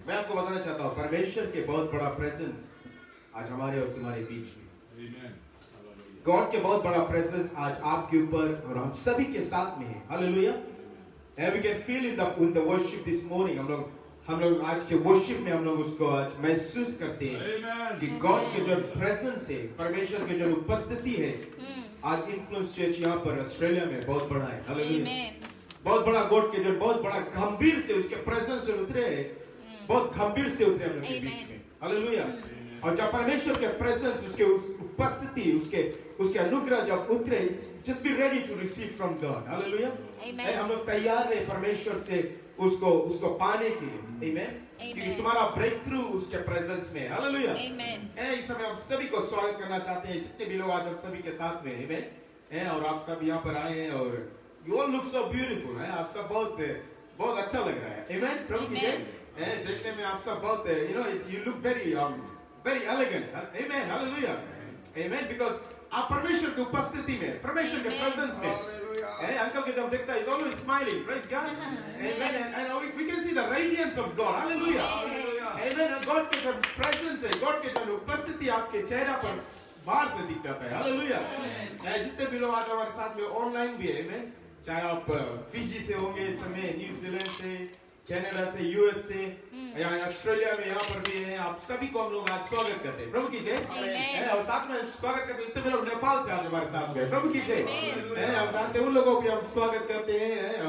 मैं आपको बताना चाहता हूँ परमेश्वर के बहुत बड़ा प्रेजेंस आज हमारे और तुम्हारे बीच में। गॉड के बहुत बड़ा प्रेजेंस आज आपके ऊपर और हम सभी के साथ में है। Hallelujah. And we can feel in the worship this morning. हम लोग आज के वर्शिप में हम लोग उसको आज महसूस करते हैं कि गॉड के जो प्रेजेंस है, परमेश्वर के जो उपस्थिति है, आज इन्फ्लुएंस चर्च यहाँ पर ऑस्ट्रेलिया में बहुत बड़ा है। हालेलुया। बहुत बड़ा गॉड के जो बहुत बड़ा गंभीर से उसके प्रेजेंस से उतरे है, बहुत गंभीर से उतरे हम लोग के बीच में। हालेलुया। और जब परमेश्वर के प्रेजेंस, उसके उपस्थिति, उसके अनुग्रह जब उतरे, just be ready to receive from God. Hallelujah. हम लोग तैयार हैं परमेश्वर से उसको पाने के लिए। Amen. क्योंकि तुम्हारा ब्रेक थ्रू उसके प्रेजेंस में। हालेलुया। इस समय हम सभी को स्वागत करना चाहते हैं, जितने भी लोग आज हम सभी के साथ में हैं। और आप सब यहाँ पर आए हैं और you all look so beautiful है। आप सब बहुत अच्छा लग रहा है। Amen. प्रभु की जय। देखने में आप सब बहुत you look very elegant. Amen. Hallelujah. Amen. Because आप परमेश्वर की उपस्थिति में, परमेश्वर के प्रेजेंस में, अंकल के जब देखता है, he's always smiling. Praise God. Amen. And we can see the radiance of God. Hallelujah. Amen. God के जो प्रेजेंस है, God के जो उपस्थिति आपके चेहरा पर बाहर से दिख जाता है। हालेलुया। जितने भी लोग आज हमारे साथ में ऑनलाइन भी है, Amen. चाहे आप फिजी से होंगे इस समय, न्यूजीलैंड से, कनाडा से, यूएस से, या ऑस्ट्रेलिया में यहाँ पर भी हैं, आप सभी को हम लोग आज स्वागत करते हैं। प्रभु की जय। और साथ में स्वागत करते हैं इतने लोग नेपाल से आज हमारे साथ में। प्रभु की जय। हम जानते हैं उन लोगों को भी हम स्वागत करते हैं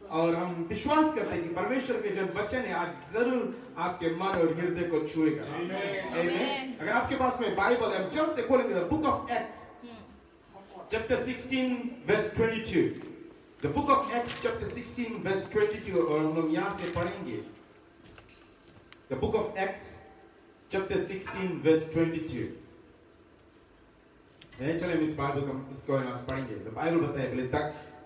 और हम विश्वास करते हैं कि परमेश्वर के जो वचन है आज जरूर आपके मन और हृदय को छुएगा। अगर आपके पास में बाइबल है, जल्द से खोलेंगे book of acts chapter 16 verse 22. The book of Acts chapter 16 verse 22 और हम लोग यहाँ से पढ़ेंगे। The book of Acts chapter 16 verse 22. चलिए हम इस बाइबल को इसको यहाँ से पढ़ेंगे। The Bible बताए पहले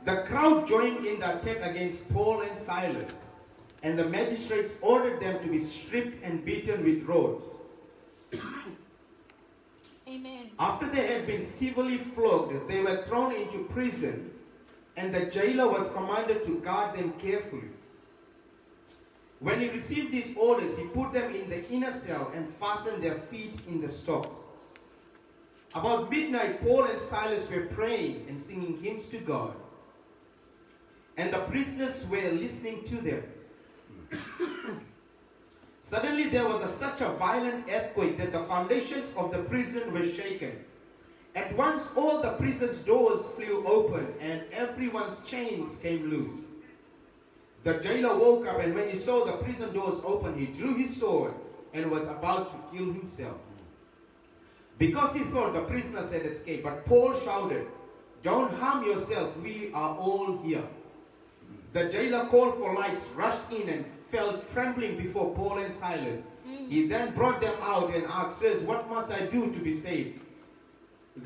the crowd joined in the attack against Paul and Silas, and the magistrates ordered them to be stripped and beaten with rods. Amen. After they had been severely flogged, they were thrown into prison, and the jailer was commanded to guard them carefully. When he received these orders, he put them in the inner cell and fastened their feet in the stocks. About midnight, Paul and Silas were praying and singing hymns to God, and the prisoners were listening to them. Suddenly there was such a violent earthquake that the foundations of the prison were shaken. At once all the prison's doors flew open and everyone's chains came loose. The jailer woke up, and when he saw the prison doors open, he drew his sword and was about to kill himself, because he thought the prisoners had escaped. But Paul shouted, "Don't harm yourself, we are all here." The jailer called for lights, rushed in and fell trembling before Paul and Silas. He then brought them out and asked, "Sirs, what must I do to be saved?"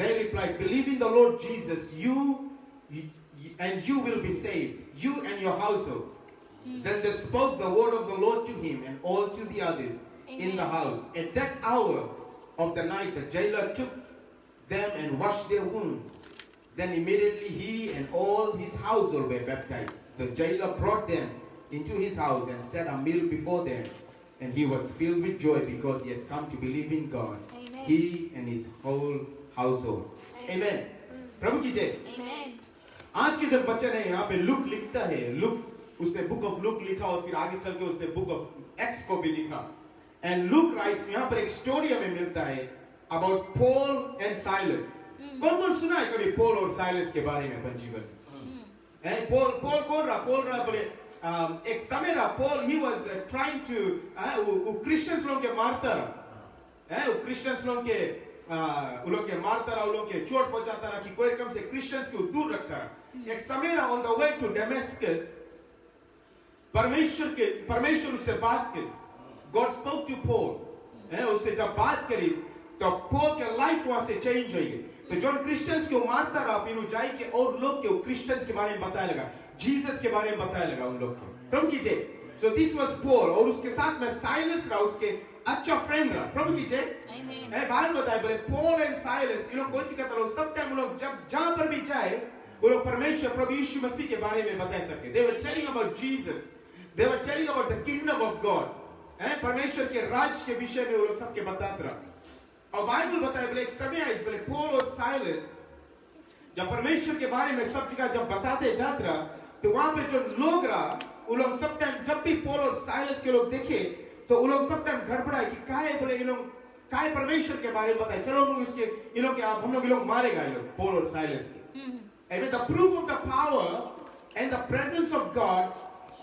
They replied, "Believe in the Lord Jesus, and you will be saved, you and your household." Then they spoke the word of the Lord to him and all to the others in the house. At that hour of the night, the jailer took them and washed their wounds. Then immediately he and all his household were baptized. The jailer brought them into his house and set a meal before them, and he was filled with joy because he had come to believe in God, he and his whole household. Amen. प्रभु की जय। आज के जब वचन है यहाँ पे look लिखता है, लुक उसने बुक ऑफ लुक लिखा और फिर आगे चल के उसने बुक ऑफ एक्ट्स को भी लिखा। एंड लुक राइट्स, यहाँ पर एक स्टोरी हमें मिलता है अबाउट पॉल एंड साइलस। कौन सुना है कभी पॉल और साइलस के बारे में अपन जीवन? पॉल कौन रहा बोले एक समय रहा Paul, he was trying to Christians लोग के मारता रहा, क्रिश्चियंस लोग के मारता रहा, उन लोग के चोट पहुंचाता रहा कि कोई कम से क्रिश्चियंस को दूर रखता रहा। एक समय रहा ऑन द वे टू डेमेस्कस, परमेश्वर उससे बात करी। गॉड स्पोक टू पॉल, उससे जब बात करी तो पॉल के लाइफ वहां से चेंज हो गई। तो जो क्रिश्चियंस को मारता रहा, फिर वो जाए के और लोग के क्रिश्चियंस के बारे में बताया लगा, जीसस के बारे में बताया लगा उन लोग को। प्रभु की जय। सो दिस वाज पॉल, और उसके साथ में साइलस रहा, उसके अच्छा फ्रेंड रहा। प्रभु की जय। बाइबल बताए बोले पॉल एंड साइलस, इन लोग कोई चीज कहता लोग सब टाइम लोग जब जहां पर भी जाए वो लोग परमेश्वर प्रभु यीशु मसीह के बारे में बता सके। They were telling about Jesus. They were telling about the kingdom of God. परमेश्वर के राज के विषय में वो लोग सबके बताते रहा। और बाइबल बताए बोले एक समय आई बोले पॉल और साइलस जब परमेश्वर के बारे में सब जगह जब बताते जाते रहा, तो वहां पे जो लोग रहा वो लोग सब टाइम जब भी पॉल और साइलस के लोग देखे तो वो लोग सब टाइम गड़बड़ाए कि काहे बोले ये लोग काहे परमेश्वर के बारे में बताए, चलो हम इसके इन लोग के आप हम लोग ये लोग मारेगा ये लोग पॉल और साइलस के। And the proof of the power and the presence of God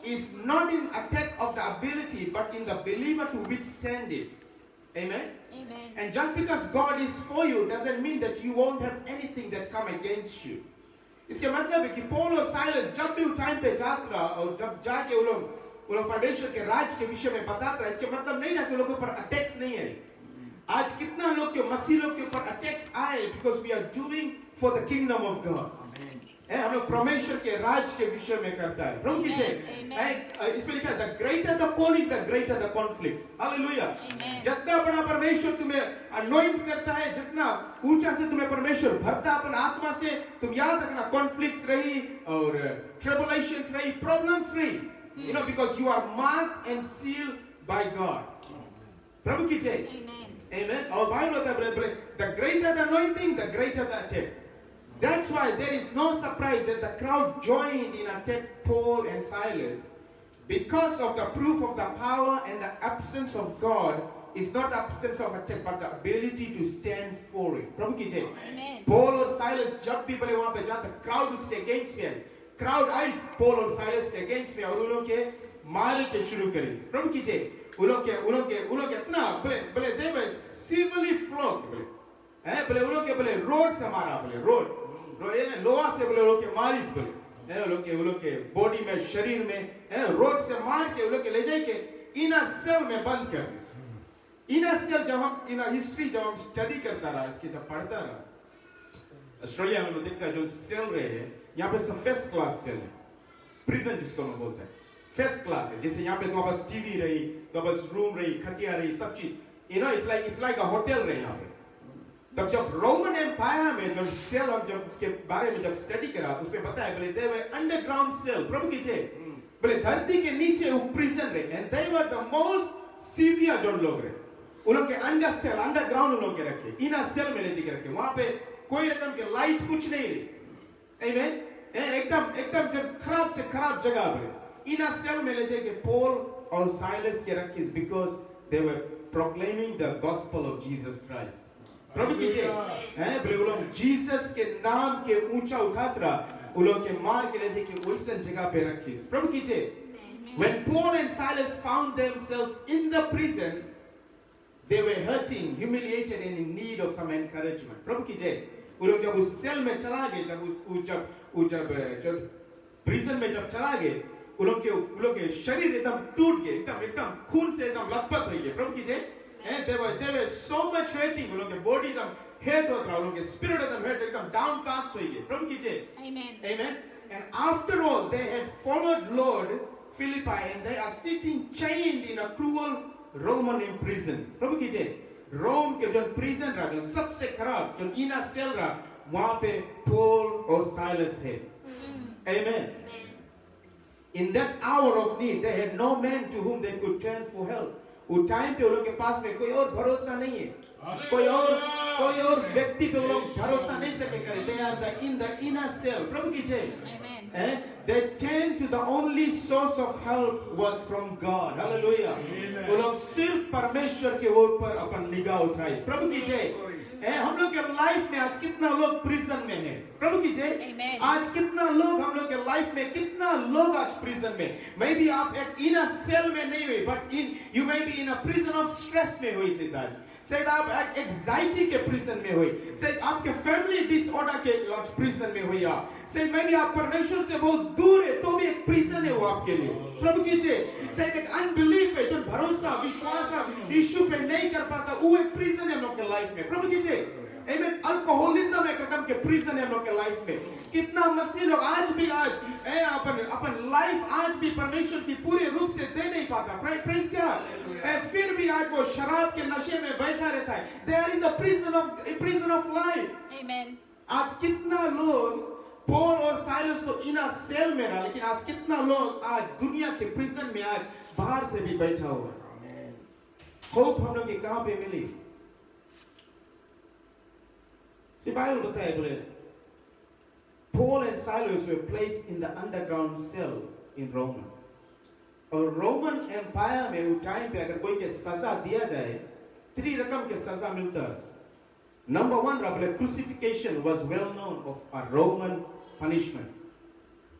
is not in attack of the ability but in the believer to withstand it. Amen. Amen. And just because God is for you doesn't mean that you won't have anything that come against you. इसके मतलब है कि Paul और Silas जब भी time पे जाते रहा और जब जाके वो लोग परमेश्वर के राज के विषय में बताते रहा, इसके मतलब नहीं ना कि लोगों के ऊपर अटैक्स नहीं है। आज कितना लोग के मसीह लोग के ऊपर अटैक्स आए because we are doing for the kingdom of God. हम लोग परमेश्वर के राज के विषय में करता है। प्रभु की जय। इसमें लिखा है the greater the calling, the greater the conflict. Hallelujah. जितना बड़ा परमेश्वर तुम्हें anoint करता है, जितना ऊंचा से तुम्हें परमेश्वर भरता अपन आत्मा से, तुम याद रखना conflicts रही और tribulations रही, problems रही, you know, because you are marked and sealed by God. प्रभु की जय। Amen. और बाइबल बताता है the greater the anointing, the greater the attack. That's why there is no surprise that the crowd joined in attack Paul and Silas, because of the proof of the power and the absence of God is not absence of attack but the ability to stand for it. प्रभु की जय। Paul और Silas जब भी बोले वहाँ पे जाते crowd उसके against में आए, crowd आए Paul और Silas के against में और उन लोगों के मारे के शुरू करे। प्रभु की जय। उन लोग के इतना बोले they were severely flogged बोले उन लोग के बोले रोड से मारा बोले लोहा से बोले लोग के मारिस बोले लोग के बॉडी में शरीर में रोड से मार के लोग के ले जाए के इनर सेल में बंद कर दी। इनर सेल जब हम इनर हिस्ट्री जब हम स्टडी करता रहा, इसके जब पढ़ता रहा, ऑस्ट्रेलिया में देखता है जो सेल रहे हैं यहाँ पे सब फर्स्ट क्लास सेल है, प्रिजन जिसको हम बोलते हैं फर्स्ट क्लास है। जैसे यहाँ पे तुम्हारे पास टीवी रही, तुम्हारे पास रूम रही, खटिया रही, सब चीज, you know, it's like a hotel रहे यहाँ पे। तब जब रोमन एम्पायर में जब सेल और जब इसके बारे में जब स्टडी करा तो उसमें बताया बोले they were underground cell, प्रभु की जय, बोले धरती के नीचे वो प्रिजन रहे, and they were the most severe जो लोग रहे, उन लोग के अंडर सेल अंडरग्राउंड उन लोग के रखे, इनर सेल में ले जाके रखे, वहाँ पे कोई रकम के लाइट कुछ नहीं रही। आमीन। एकदम जब खराब से खराब जगह पे इनर सेल में ले जाके पॉल और साइलस के रखे because they were proclaiming the gospel of Jesus Christ. प्रभु की जय। बोले वो लोग जीसस के नाम के ऊंचा उठाते रहा, वो लोग के मार के ले जाके वैसे जगह पे रखी। प्रभु की जय। When Paul and Silas found themselves in the prison, they were hurting, humiliated and in need of some encouragement. प्रभु की जय। वो लोग जब उस सेल में चला गए, जब प्रिजन में जब चला गए, वो लोग के शरीर एकदम टूट गए, एकदम खून से एकदम लथपथ हो गए। प्रभु की जय। They were so much hurting, वो लोग के body एकदम hurt होता रहा, वो लोग के spirit एकदम hurt, एकदम downcast हो गए। प्रभु की जय। Amen. Amen. And after all, they had followed Lord Philippi, and they are sitting chained in a cruel Roman prison. प्रभु की जय। रोम के जो prison रहा, जो सबसे खराब, जो इनर सेल रहा, वहाँ पे Paul और Silas है। Amen. In that hour of need, they had no man to whom they could turn for help. उस टाइम पे उन लोग के पास में कोई और भरोसा नहीं है, कोई और व्यक्ति पे वो लोग भरोसा नहीं सके करे। They are in the inner cell. प्रभु की जय। They turned to the only source of help was from God. Hallelujah. वो लोग सिर्फ परमेश्वर के ऊपर अपन निगाह उठाई। प्रभु की जय। हम लोग के लाइफ में आज कितना लोग प्रिजन में हैं। प्रभु की जय। आज कितना लोग हम लोग के लाइफ में कितना लोग आज प्रिजन में। मे बी आप एक इनर सेल में नहीं हुए, but you may be in a prison of stress में हुई से आज। शायद आप एक एंजाइटी के प्रिजन में हुई, शायद आपके फैमिली डिसऑर्डर के प्रिजन में हुई, शायद मे बी आप परमेश्वर से बहुत दूर है तो भी एक प्रिजन है वो आपके लिए। प्रभु की जय। शायद एक अनबिलीफ है, जो भरोसा विश्वास यीशु पे नहीं कर पाता, वो एक प्रिजन है हम लोग के लाइफ में। प्रभु की जय। Amen. अल्कोहलिज्म एक रकम के प्रिजन है हम लोग के लाइफ में। कितना मसीह लोग आज अपन लाइफ आज भी परमेश्वर की पूरे रूप से दे नहीं पाता। Praise God. फिर भी आज वो शराब के नशे में बैठा रहता है। They are in the prison of life. Amen. आज कितना लोग पॉल और साइलस तो इनर सेल में रहा, लेकिन आज कितना लोग आज दुनिया के प्रिजन में आज बाहर से भी बैठा हुआ है। होप हम लोग के कहां पे मिली? बाइबल बताए बोले Paul and Silas were placed in the underground cell in Rome. और रोमन एम्पायर में उस टाइम पे अगर कोई के सजा दिया जाए, 3 रकम के सजा मिलता है. Number 1, बोले crucifixion was well known of a Roman punishment.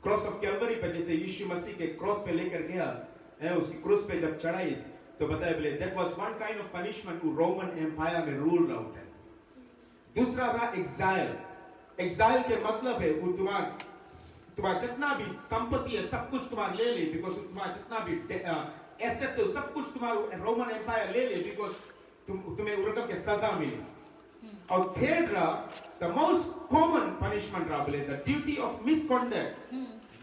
Cross of Calvary पे जैसे यीशु मसीह के क्रॉस पे लेकर गया, उसकी क्रूस पे जब चढ़ाई तो बताया बोले that was one kind of punishment who Roman Empire में रूल आउट है. दूसरा रहा exile. Exile के मतलब है वो तुम्हारा जितना भी संपत्ति है सब कुछ तुम्हारा ले ले, बिकॉज तुम्हारा जितना भी एसेट्स है सब कुछ तुम्हारा रोमन एम्पायर ले ले, बिकॉज तुम्हें उरकम के सजा मिली. और थर्ड रहा the most common punishment रहा बोले the duty of misconduct,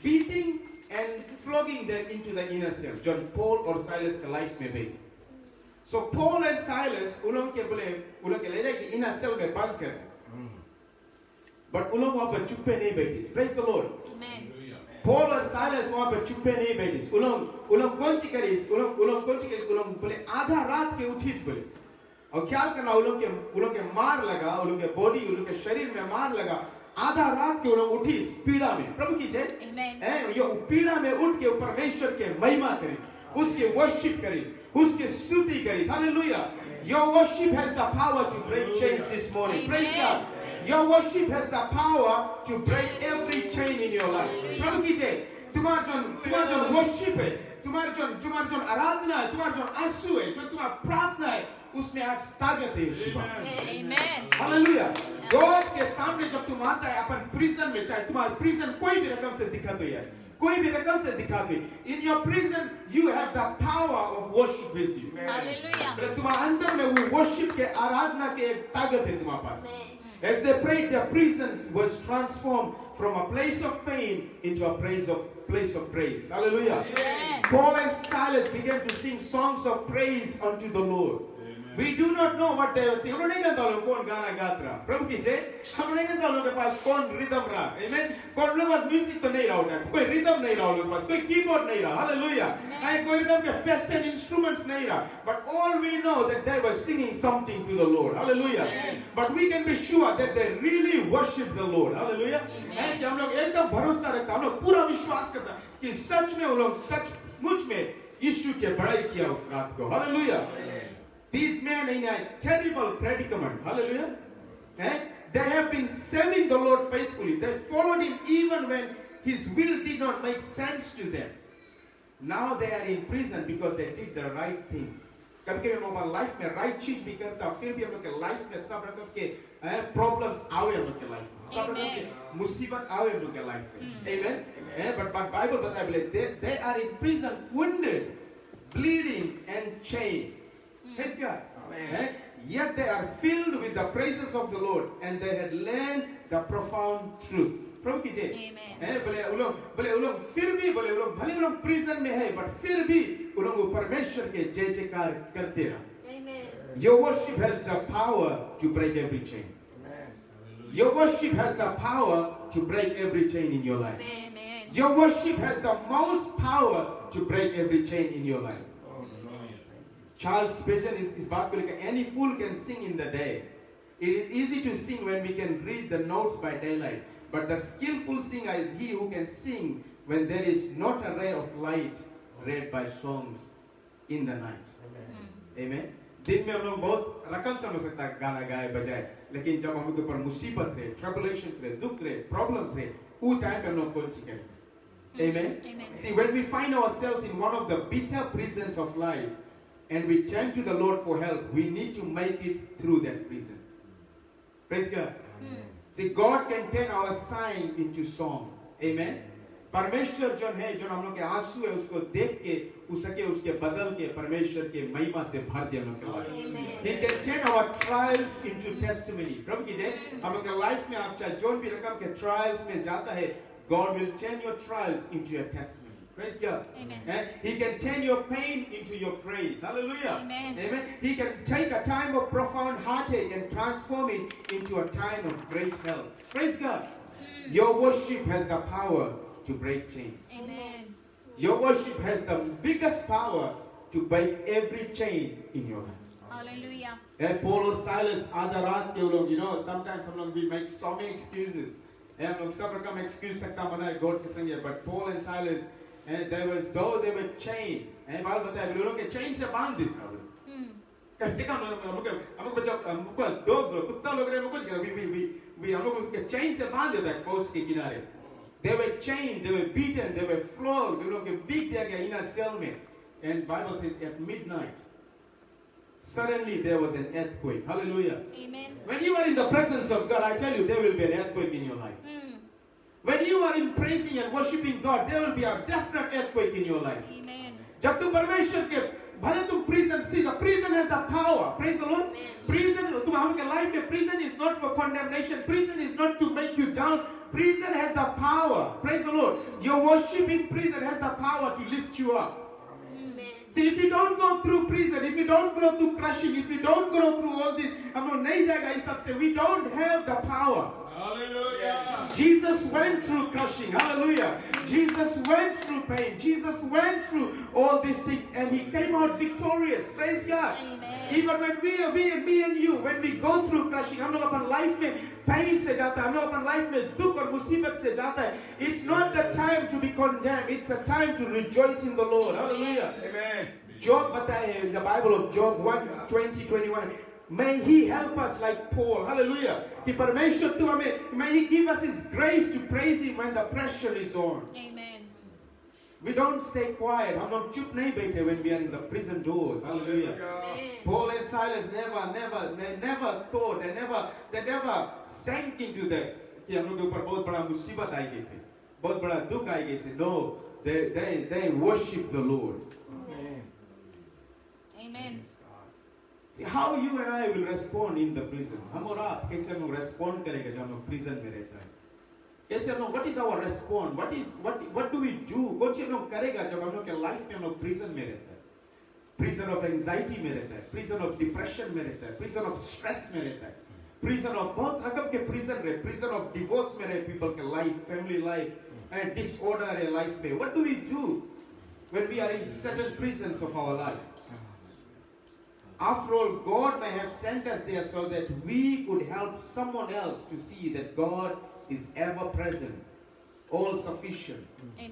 beating and flogging them into the inner cell. जो Paul और Silas का लाइफ में base. So Paul and Silas उन लोग के ले जाके inner cell में बंद कर. But उन लोग वहाँ पर चुप्पे नहीं बैठी. Praise the Lord. Amen. Paul और Silas वहाँ पर चुप्पे नहीं बैठी. उन लोग कौन सी करीस? उन लोग बोले आधा रात के उठीस बोले. और ख्याल करना उन लोग के मार लगा, उन लोग के बॉडी, उन लोग के शरीर में मार लगा. आधा रात के उन लोग उठीस पीड़ा में. प्रभु की जय. Amen. ये पीड़ा में उठ के परमेश्वर के महिमा करीस, उसके वर्शिप करीस, उसके स्तुति करीस. Hallelujah. Your worship has the power to break chains this morning. Amen. Praise God. Your worship has the power to break every chain in your life. प्रभु की जय. तुम्हारा जो worship है, तुम्हारा जो आराधना है, तुम्हारा जो आंसू है, जो तुम्हारा प्रार्थना है, उसमें आज ताकत है. Amen. Hallelujah. God के सामने जब तुम आता है अपन prison में, चाहे तुम्हारा prison कोई भी रकम से दिखा तो यार, कोई भी रकम से दिखा दे. In your prison you have the power of worship with you. Hallelujah. तुम्हारे अंदर में वो worship के आराधना के एक ताकत है तुम्हारे पास. As they prayed, their prisons was transformed from a place of pain into a place of praise. Hallelujah. Amen. Paul and Silas began to sing songs of praise unto the Lord. We do not know what they were singing. हम लोग नहीं जानते लोग कौन गाना गाता रहा. प्रभु की जय. हम लोग नहीं जानते लोगों के पास कौन रिदम रहा. Amen. कौन लोग पास म्यूजिक तो नहीं रहा होता. कोई रिदम नहीं रहा लोगों के पास. कोई कीबोर्ड नहीं रहा. Hallelujah. नहीं कोई रिदम के फेस्टन इंस्ट्रूमेंट्स नहीं रहा. But all we know that they were singing something to the Lord. Hallelujah. Amen. But we can be sure that they really worship the Lord. Hallelujah. Amen. कि हम लोग एकदम भरोसा रखते, हम लोग पूरा विश्वास करते कि सच में वो लोग सचमुच में यीशु के बड़ाई किया उस रात को. Hallelujah. These men in a terrible predicament. Hallelujah. They have been serving the Lord faithfully. They followed him even when his will did not make sense to them. Now they are in prison because they did the right thing. कभी-कभी हम अपनी life में right चीज भी करते हैं, फिर भी हम लोग के लाइफ में सब रकम के प्रॉब्लम्स आवे हम लोग के लाइफ में, सब रकम के मुसीबत आवे हम लोग के लाइफ में. Amen. But Bible बताया बोले they are in prison, wounded, bleeding and chained. Praise God. Amen. Yet they are filled with the praises of the Lord and they had learned the profound truth. प्रभु की जय. बोले उन लोग फिर भी बोले उन लोग भले उन लोग प्रिजन में है, बट फिर भी उन लोग परमेश्वर के जय जयकार करते रहा. Your worship has the power to break every chain. Your worship has the power to break every chain in your life. Your worship has the most power to break every chain in your life. Charles Spurgeon इस बात को लेकर any fool can sing in the day. It is easy to sing when we can read the notes by daylight, but the skillful singer is he who can sing when there is not a ray of light read by songs in the night. Amen. दिन में हम लोग बहुत रकम समझ सकता है गाना गाए बजाए, लेकिन जब हम लोग के ऊपर मुसीबत रहे, ट्रबुलेशंस रहे, दुख रहे, प्रॉब्लम्स रहे, उस टाइम पे हम लोग कौन सी करें? Amen. See, when we find ourselves in one of the bitter prisons of life, and we turn to the Lord for help, we need to make it through that prison. Praise God. See, God can turn our sighing into song. Amen. परमेश्वर जो है, जो हम लोग के आंसू है, उसको देख के उसके बदल के परमेश्वर के महिमा से भर दिया हम लोग के life. He can turn our trials into testimony. प्रभु की जय. हम लोग के लाइफ में आप चाहे जो भी रकम के trials में जाता है, God will turn your trials into your testimony. Praise God. Amen. He can turn your pain into your praise. Hallelujah. Amen. Amen. He can take a time of profound heartache and transform it into a time of great health. Praise God. Your worship has the power to break chains. Amen. Your worship has the biggest power to break every chain in your life. Hallelujah. And Paul or Silas, आधा रात के लोग, sometimes हम लोग we make so many excuses. हम लोग सब रकम excuse सकता मना God के संगे. But Paul and Silas, and though they were chained, and बाल बताया लोगों के chain से बांध दी सब. कहते का हम लोग जब हमको dogs लोग कुत्ता लोग रहे हमको we हम लोग उसके chain से बांध देता है post के किनारे. They were chained, they were beaten, they were flogged. लोग के beat दिया गया in a cell में. And Bible says at midnight, suddenly there was an earthquake. Hallelujah. Amen. When you are in the presence of God, I tell you, there will be an earthquake in your life. When you are in praising and worshiping God, there will be a definite earthquake in your life. Amen. जब तुम परमेश्वर के भले तुम prison, see the prison has the power. Praise the Lord. Prison, तुम हम के life में prison is not for condemnation. Prison is not to make you down. Prison has the power. Praise the Lord. Your worshiping prison has the power to lift you up. See, if you don't go through prison, if you don't go through crushing, if you don't go through all this, we don't have the power. Hallelujah. Jesus went through crushing. Hallelujah. Jesus went through pain. Jesus went through all these things and he came out victorious. Praise God. Amen. Even when me and you, when we go through crushing, हम लोग अपन life में pain से जाता है, हम लोग अपन life में दुख और मुसीबत से जाता है. It's not the time to be condemned. It's a time to rejoice in the Lord. Hallelujah. Amen. Job बताए in the Bible of Job 1:20-21. May He help us like Paul. Hallelujah. कि परमेश्वर तू हमें, may He give us His grace to praise Him when the pressure is on. Amen. We don't stay quiet. हम लोग चुप नहीं बैठे when we are in the prison doors. Hallelujah. Paul and Silas never thought, they never sank into that कि हम लोग के ऊपर बहुत बड़ा मुसीबत आएगी से, बहुत बड़ा दुख आएगी से. No, they worship the Lord. Amen. See how you and I will respond in the prison. हम और आप कैसे हम respond करेंगे जब हम लोग prison में रहते हैं? कैसे हम लोग, what is our response? What do we do? कुछ हम लोग करेगा जब हम लोग के life में हम लोग prison में रहते हैं? Prison of anxiety में रहता है, prison of depression में रहता है, prison of stress में रहता है, prison of बहुत रकम के prison रहे, prison of divorce में रहे people के life, family life and disorder in life में. What do we do when we are in certain prisons of our life? After all, God may have sent us there so that we could help someone else to see that God is ever present, all sufficient,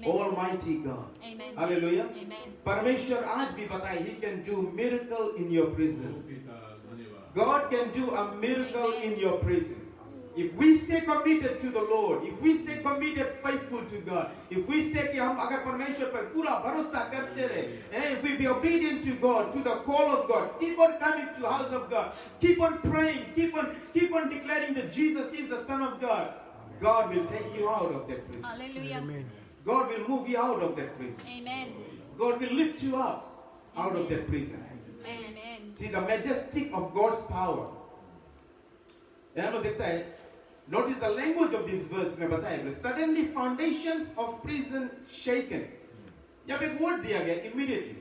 Almighty God. Amen. Hallelujah. Amen. Parmeshwar aaj bhi bataye, He can do miracle in your prison. God can do a miracle in your prison. If we stay committed to the Lord, if we stay committed, faithful to God, if we stay कि हम अगर परमेश्वर पर पूरा भरोसा करते रहे, if we be obedient to God, to the call of God, keep on coming to the house of God, keep on praying, keep on declaring that Jesus is the Son of God, God will take you out of that prison. Hallelujah. God will move you out of that prison. Amen. God will lift you up out of that prison. Amen. See the majestic of God's power. यहाँ लोग देखता है. Notice the language of this verse में बताया. Suddenly foundations of prison shaken. यहाँ पे एक word दिया गया immediately.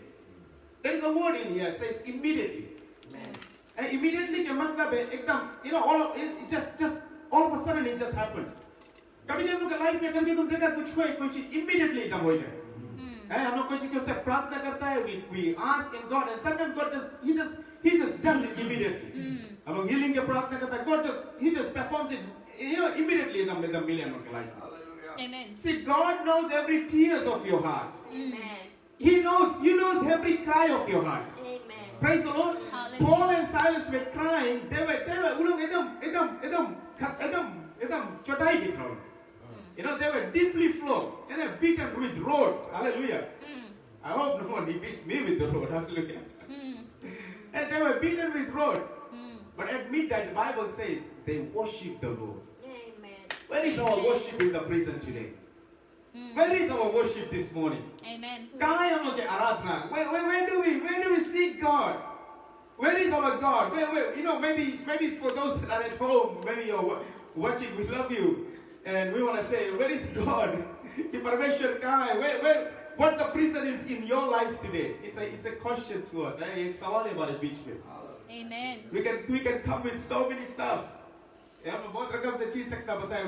There is a word in here that says immediately. And immediately के मतलब है एकदम all of it just all of a sudden it just happened. कभी हम लोग के लाइफ में कभी तुम देखा कुछ हुए कोई चीज immediately एकदम हो जाए. हम लोग कोई चीज के उससे प्रार्थना करता है, we ask in God and sometimes God he just does it immediately. हम लोग healing के प्रार्थना करता है, God he just performs it immediately in the million of life. Amen. See, God knows every tears of your heart. Amen. He knows every cry of your heart. Amen. Praise the Lord. Hallelujah. Paul and Silas were crying. They were उन लोग एकदम चटाई की तरह. They were deeply flogged and they were beaten with rods. Hallelujah. I hope no one beats me with the rod. Hallelujah. And they were beaten with rods. But at midnight, the Bible says they worship the Lord. Amen. Where is our worship in the prison today? Where is our worship this morning? Amen. कहाँ है हम लोग के आराधना? Where do we seek God? Where is our God? Where maybe for those that are at home, maybe you're watching, we love you, and we want to say, where is God? कि परमेश्वर कहाँ है? What the prison is in your life today? It's a question to us. एक सवाल है हमारे बीच में. Amen. We can come with so many stuffs. हम बहुत रकम से चीज सकता बताए.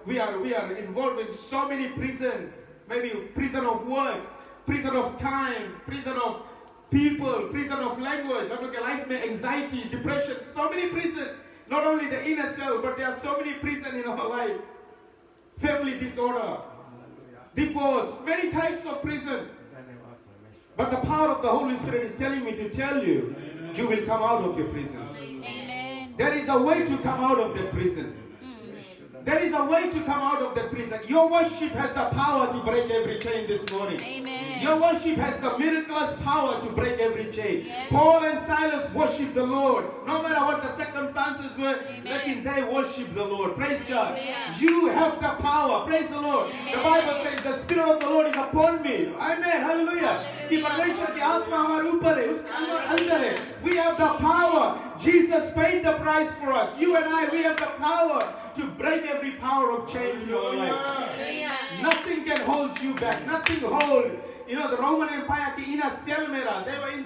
We are involved in so many prisons. Maybe prison of work, prison of time, prison of people, prison of language, हम लोग के लाइफ में anxiety, depression, so many prison. Not only the inner cell, but there are so many prison in our life. Family disorder, divorce, many types of prison. But the power of the Holy Spirit is telling me to tell you, you will come out of your prison. Amen. There is a way to come out of that prison. There is a way to come out of that prison. Your worship has the power to break every chain this morning. Amen. Your worship has the miraculous power to break every chain. Yes. Paul and Silas worshiped the Lord. No matter what the circumstances were, Amen. they worshiped the Lord. Praise God. Amen. You have the power. Praise the Lord. Amen. The Bible says the Spirit of the Lord is upon me. Amen. Hallelujah. कि परमेश्वर की आत्मा हमारे ऊपर है, उसके अंदर है. We have the power. Jesus paid the price for us. You and I, we have the power to break every power of chains in our life. Hallelujah. Nothing can hold you back. Nothing hold. You know, the Roman Empire ki inner cell mera, they were in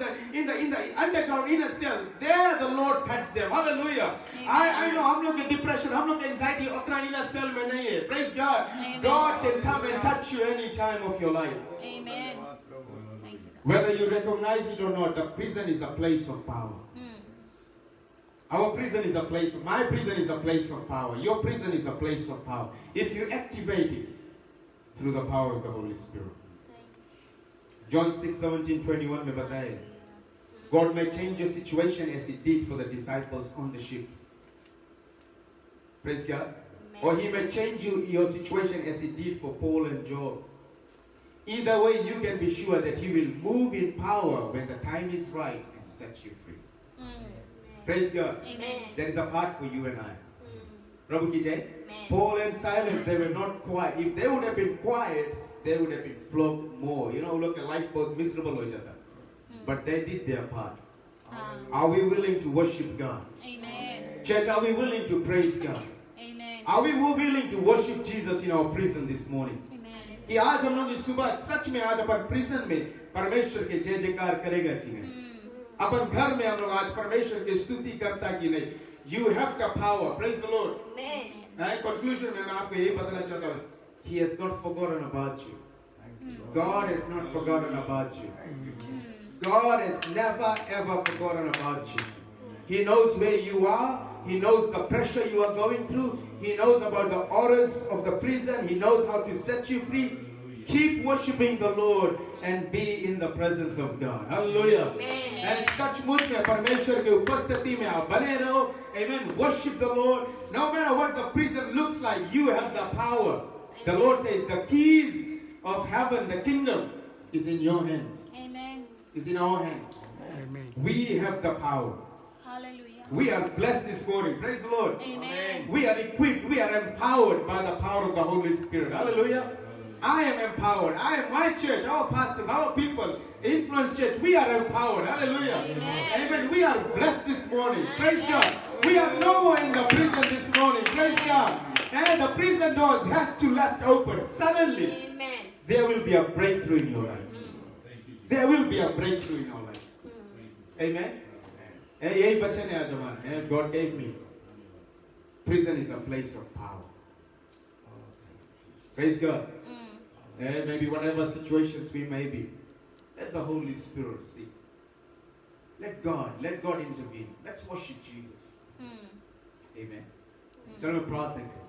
the underground inner cell. There the Lord touched them. Hallelujah. I know हम लोग के depression, हम लोग के anxiety उतना inner cell में नहीं है. Praise God. Amen. God can come and touch you any time of your life. Amen. Thank you, God. Whether you recognize it or not, the prison is a place of power. Our prison is a place of, my prison is a place of power. Your prison is a place of power. If you activate it through the power of the Holy Spirit. John 6:17-21 में बताया, God may change your situation as He did for the disciples on the ship. Praise God. Or He may change your situation as He did for Paul and Job. Either way, you can be sure that He will move in power when the time is right and set you free. Praise God. Amen. There is a part for you and I. Prabhu ki jai. Amen. Paul and Silas, they were not quiet. If they would have been quiet, they would have been flogged more. You know, look at life both miserable ho jata. But they did their part. Are we willing to worship God? Amen. Church, are we willing to praise God? Amen. Are we willing to worship Jesus in our prison this morning? Amen. कि आज हम लोग इस सुबह सच में आज अपन prison में परमेश्वर के जय जयकार करेगा कि नहीं? अपन घर में हम लोग आज परमेश्वर की स्तुति करता कि नहीं? You have the power. Praise the Lord. Amen. Conclusion में मैं आपको यही बताना चाहता हूँ. He has not forgotten about you. God has not forgotten about you. God has never ever forgotten about you. He knows where you are. He knows the pressure you are going through. He knows about the horrors of the prison. He knows how to set you free. Keep worshiping the Lord and be in the presence of God. Hallelujah. And सचमुच में परमेश्वर के उपस्थिति में आप बने रहो. Amen. Worship the Lord. No matter what the prison looks like, you have the power. The Lord says the keys of heaven, the kingdom, is in your hands. Amen. Is in our hands. Amen. We have the power. Hallelujah. We are blessed this morning. Praise the Lord. Amen. We are equipped. We are empowered by the power of the Holy Spirit. Hallelujah. I am empowered. I am my church, our pastors, our people, Influence Church. We are empowered. Hallelujah. Amen. We are blessed this morning. Praise God. We are no more in the prison this morning. Praise God. And the prison doors has to left open. Suddenly, Amen. there will be a breakthrough in your life. There will be a breakthrough in your life. Amen. यही वचन है आज हमारा. God gave me. Prison is a place of power. Praise God. And maybe whatever situations we may be, let the Holy Spirit see. Let God intervene. Let's worship Jesus. Amen. चलो मैं प्रार्थना करें.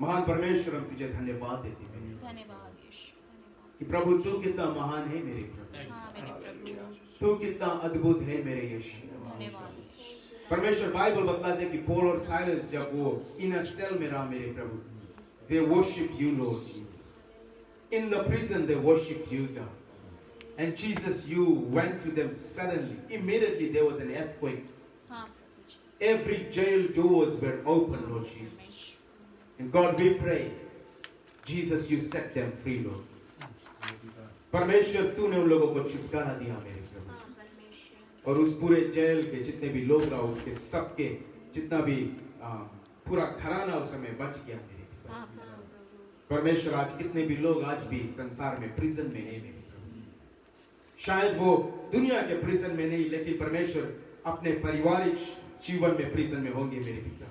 महान परमेश्वर हम तुझे धन्यवाद देते हैं धन्यवाद यीशु. धन्यवाद. कि प्रभु तू कितना महान है मेरे प्रभु. हाँ मेरे प्रभु. तू कितना अद्भुत है मेरे यीशु. धन्यवाद यीशु. परमेश्वर बाइबल बतलाते हैं कि पॉल और साइलस जब वो इनर सेल में रहा मेरे प्रभु, they worship you, Lord Jesus. In the prison they worship you, God. And Jesus, you went to them suddenly. Immediately there was an earthquake. हाँ प्रभु जी. Every jail doors were open, Lord Jesus. And God, we pray, Jesus, you set them free, Lord. परमेश्वर तूने उन लोगों को छुटकारा दिया मेरे प्रभु. हाँ परमेश्वर. और उस पूरे जेल के जितने भी लोग रहा उसके सबके जितना भी पूरा घराना उस समय बच गया मेरे प्रभु. हाँ प्रभु. परमेश्वर आज कितने भी लोग आज भी संसार में प्रिजन में है मेरे प्रभु. शायद वो दुनिया के प्रिजन में नहीं, लेकिन परमेश्वर अपने पारिवारिक जीवन में प्रिजन में होंगे मेरे पिता.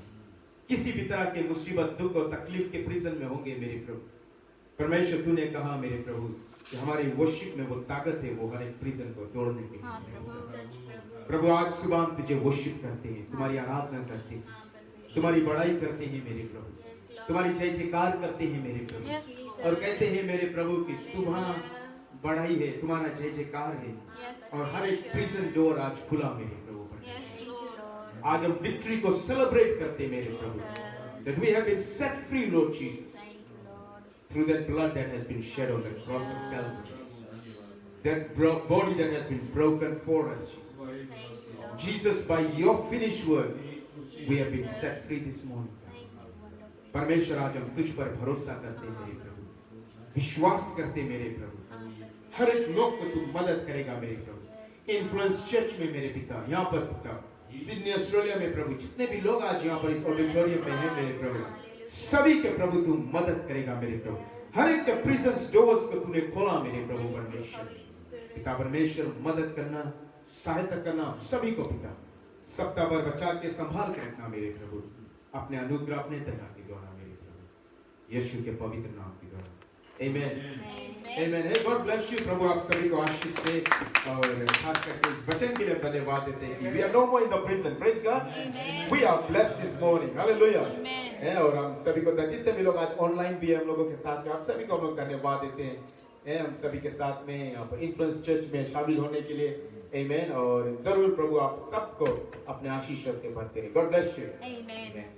किसी भी तरह के मुसीबत दुख और तकलीफ के प्रिजन में होंगे मेरे प्रभु. परमेश्वर तूने कहा मेरे प्रभु कि हमारे वर्शिप में वो ताकत है, वो हर एक प्रिजन को तोड़ने के हाँ लिए। प्रभु, सच प्रभु। प्रभु आज सुबह हम तुझे वर्शिप करते हैं, तुम्हारी आराधना करते हैं, हाँ परमेश्वर। तुम्हारी बड़ाई करते हैं मेरे प्रभु, Yes, Lord. तुम्हारी जय जयकार करते हैं मेरे प्रभु, Yes, Lord. और कहते हैं मेरे प्रभु कि तुम्हारा बड़ाई है, तुम्हारा जय जयकार है, Yes, और हर एक परमेश्वर। प्रिजन डोर आज खुला मेरे प्रभु Yes, पर। Lord. आज हम विक्ट्री को सेलिब्रेट करते हैं मेरे प्रभु, Jesus. that we have been set free, Lord Jesus, Thank you, Lord. through that blood that has been shed on the cross of Calvary, that body that has been broken for us, Jesus. Thank you, Lord. Jesus, by your finished work, we have been set free this morning. Thank you, wonderful. परमेश्वर आज हम तुझ पर भरोसा करते हैं मेरे प्रभु, विश्वास करते हैं मेरे प्रभु, हाँ, परमेश्वर। हर एक लोग को तू मदद करेगा मेरे प्रभु। Yes, इन्फ्लुएंस चर्च में मेरे पिता, यहाँ पर पिता, सिडनी ऑस्ट्रेलिया में प्रभु, जितने भी लोग आज यहाँ पर इस ऑडिटोरियम में हैं मेरे प्रभु, सभी के प्रभु तू मदद करेगा मेरे प्रभु। हर एक के प्रिजन्स डोर्स को तूने खोला मेरे प्रभु परमेश्वर। Holy Spirit. पिता परमेश्वर मदद करना, सहायता करना सभी को पिता, सप्ताह भर बचा के संभाल के रखना मेरे प्रभु, अपने अनुग्रह अपने दया के द्वारा मेरे प्रभु, यीशु के पवित्र नाम के द्वारा। Amen. Amen. Amen. Hey, God bless you. प्रभु आप सभी को आशीष दे, और खास करके इस वचन के लिए धन्यवाद देते हैं कि we are no more in the prison. Praise God. Amen. We are blessed this morning. Hallelujah. Amen. है, और हम सभी को जितने भी लोग आज ऑनलाइन भी हैं हम लोगों के साथ में, आप सभी को हम लोग धन्यवाद देते हैं। हम सभी के साथ में यहाँ पर इन्फ्लुएंस चर्च में शामिल होने के लिए। Amen. और जरूर प्रभु आप सबको अपने आशीष से भरते रहे। God bless you. Amen. Amen.